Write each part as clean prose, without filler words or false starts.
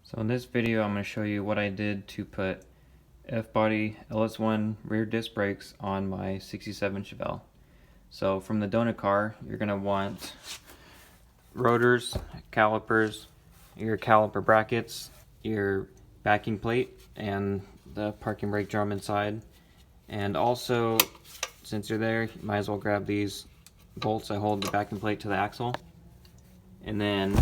So in this video I'm going to show you what I did to put F-body LS1 rear disc brakes on my 67 Chevelle. So from the donut car you're going to want rotors, calipers, your caliper brackets, your backing plate, and the parking brake drum inside. And also, since you're there, you might as well grab these bolts that hold the backing plate to the axle. And then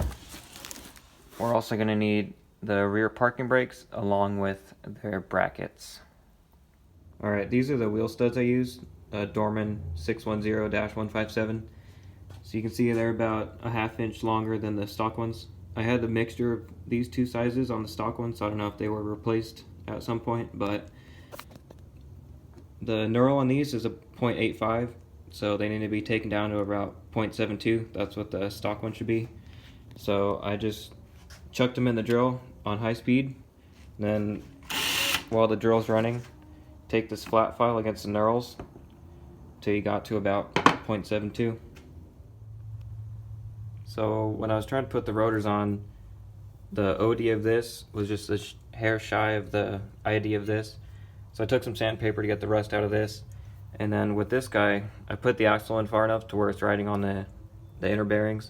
we're also going to need the rear parking brakes along with their brackets. Alright, these are the wheel studs I used, Dorman 610-157. So you can see they're about a ½ inch longer than the stock ones. I had the mixture of these two sizes on the stock ones, so I don't know if they were replaced at some point, but the knurl on these is a 0.85, so they need to be taken down to about 0.72. That's what the stock one should be. So I just chucked them in the drill on high speed, then while the drill's running, take this flat file against the knurls till you got to about 0.72. So when I was trying to put the rotors on, the OD of this was just a hair shy of the ID of this. So I took some sandpaper to get the rust out of this, and then with this guy I put the axle in far enough to where it's riding on the inner bearings.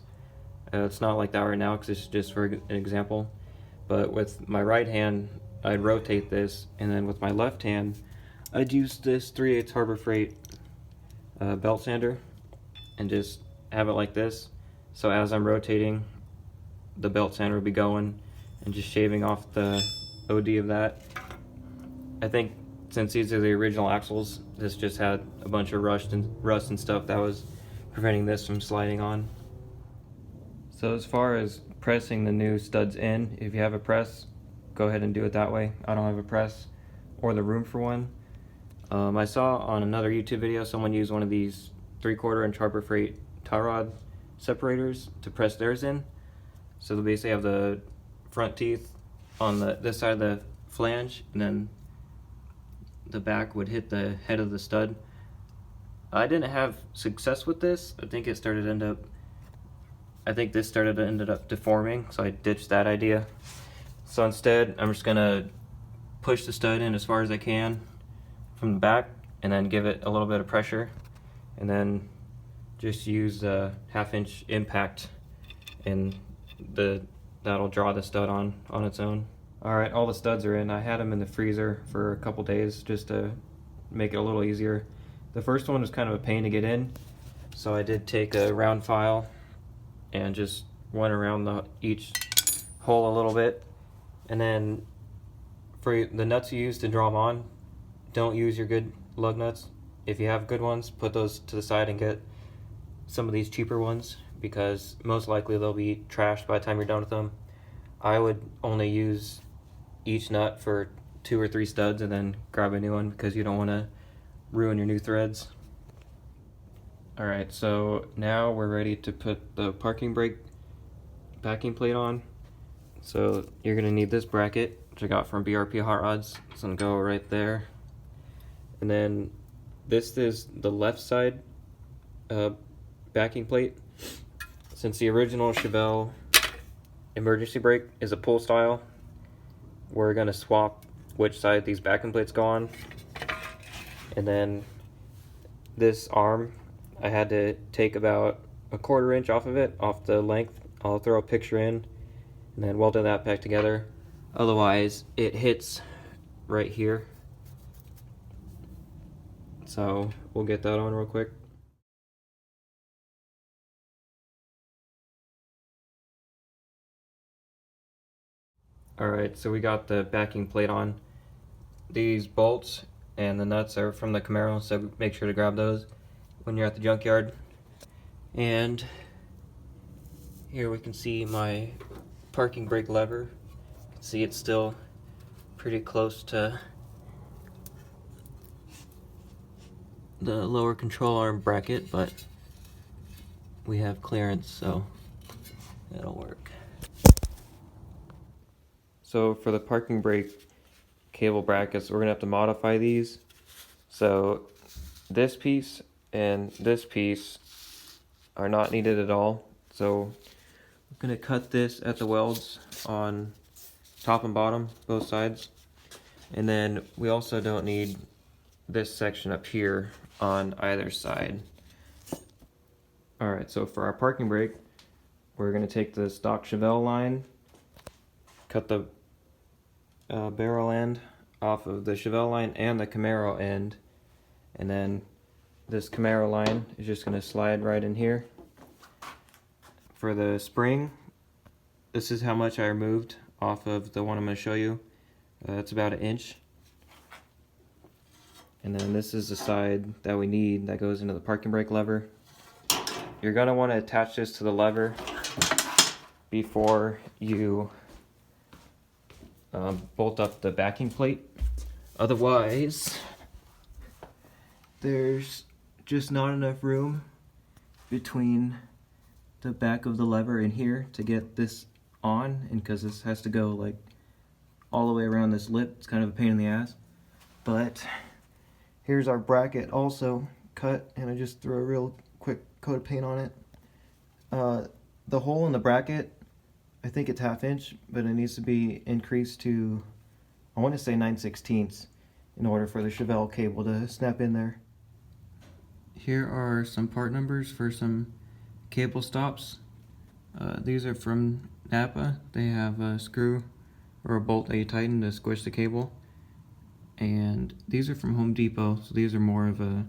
It's not like that right now because it's just for an example, but with my right hand I'd rotate this, and then with my left hand I'd use this 3/8 Harbor Freight belt sander and just have it like this. So as I'm rotating, the belt sander will be going and just shaving off the OD of that. I think since these are the original axles, this just had a bunch of rust and stuff that was preventing this from sliding on. So as far as pressing the new studs in, if you have a press, go ahead and do it that way. I don't have a press or the room for one. I saw on another YouTube video someone use one of these 3/4 inch Harbor Freight tie rod separators to press theirs in. So they basically have the front teeth on this side of the flange, and then the back would hit the head of the stud. I didn't have success with this. I think this ended up deforming, so I ditched that idea. So instead I'm just gonna push the stud in as far as I can from the back and then give it a little bit of pressure, and then just use a ½ inch impact, and that'll draw the stud on its own. Alright, all the studs are in. I had them in the freezer for a couple days just to make it a little easier. The first one was kind of a pain to get in, so I did take a round file and just went around each hole a little bit. And then for the nuts you use to draw them on, don't use your good lug nuts. If you have good ones, put those to the side and get some of these cheaper ones, because most likely they'll be trashed by the time you're done with them. I would only use each nut for 2 or 3 studs and then grab a new one, because you don't want to ruin your new threads. Alright, so now we're ready to put the parking brake backing plate on. So you're going to need this bracket, which I got from BRP Hot Rods. It's going to go right there. And then this is the left side backing plate. Since the original Chevelle emergency brake is a pull style, we're going to swap which side these backing plates go on. And then this arm, I had to take about a ¼ inch off of it, off the length. I'll throw a picture in and then weld that back together. Otherwise it hits right here. So we'll get that on real quick. Alright, so we got the backing plate on. These bolts and the nuts are from the Camaro, so make sure to grab those when you're at the junkyard. And here we can see my parking brake lever. You can see it's still pretty close to the lower control arm bracket, but we have clearance, so it'll work. So for the parking brake cable brackets, we're gonna have to modify these. So this piece and this piece are not needed at all. So I'm gonna cut this at the welds on top and bottom, both sides. And then we also don't need this section up here on either side. Alright, so for our parking brake, we're going to take the stock Chevelle line, cut the barrel end off of the Chevelle line and the Camaro end, and then this Camaro line is just going to slide right in here. For the spring, this is how much I removed off of the one I'm going to show you. That's about 1 inch. And then this is the side that we need that goes into the parking brake lever. You're going to want to attach this to the lever before you bolt up the backing plate. Otherwise, there's just not enough room between the back of the lever and here to get this on, and because this has to go like all the way around this lip, it's kind of a pain in the ass. But here's our bracket also cut, and I just threw a real quick coat of paint on it. The hole in the bracket, I think it's 1/2 inch, but it needs to be increased to, I want to say 9/16 in order for the Chevelle cable to snap in there. Here are some part numbers for some cable stops. These are from Napa. They have a screw or a bolt that you tighten to squish the cable. And these are from Home Depot, so these are more of a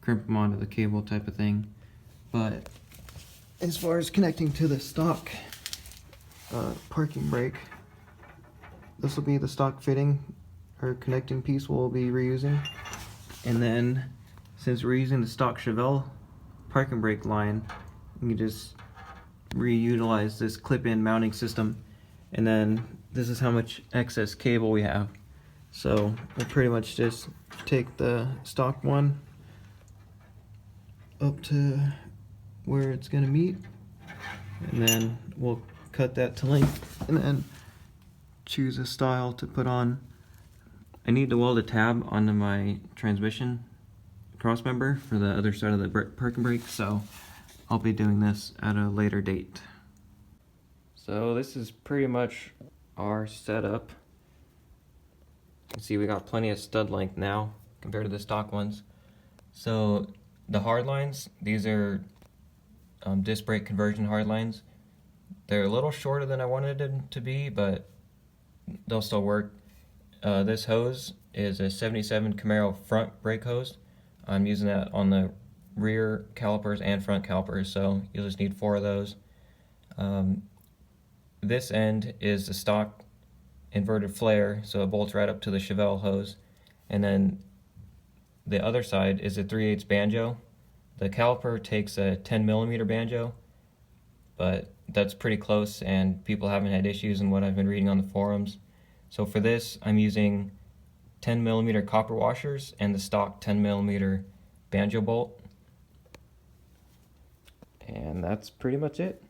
crimp them onto the cable type of thing. But as far as connecting to the stock parking brake, this will be the stock fitting or connecting piece we'll be reusing. And then since we're using the stock Chevelle parking brake line, we can just reutilize this clip-in mounting system. And then this is how much excess cable we have. So we'll pretty much just take the stock one up to where it's going to meet, and then we'll cut that to length and then choose a style to put on. I need to weld a tab onto my transmission cross member for the other side of the parking brake, so I'll be doing this at a later date. So this is pretty much our setup. You can see we got plenty of stud length now compared to the stock ones. So the hard lines, these are disc brake conversion hard lines. They're a little shorter than I wanted them to be, but they'll still work. This hose is a 77 Camaro front brake hose. I'm using that on the rear calipers and front calipers, so you'll just need 4 of those. This end is the stock inverted flare, so it bolts right up to the Chevelle hose. And then the other side is a 3/8 banjo. The caliper takes a 10mm banjo, but that's pretty close and people haven't had issues in what I've been reading on the forums. So for this, I'm using 10mm copper washers and the stock 10mm banjo bolt. And that's pretty much it.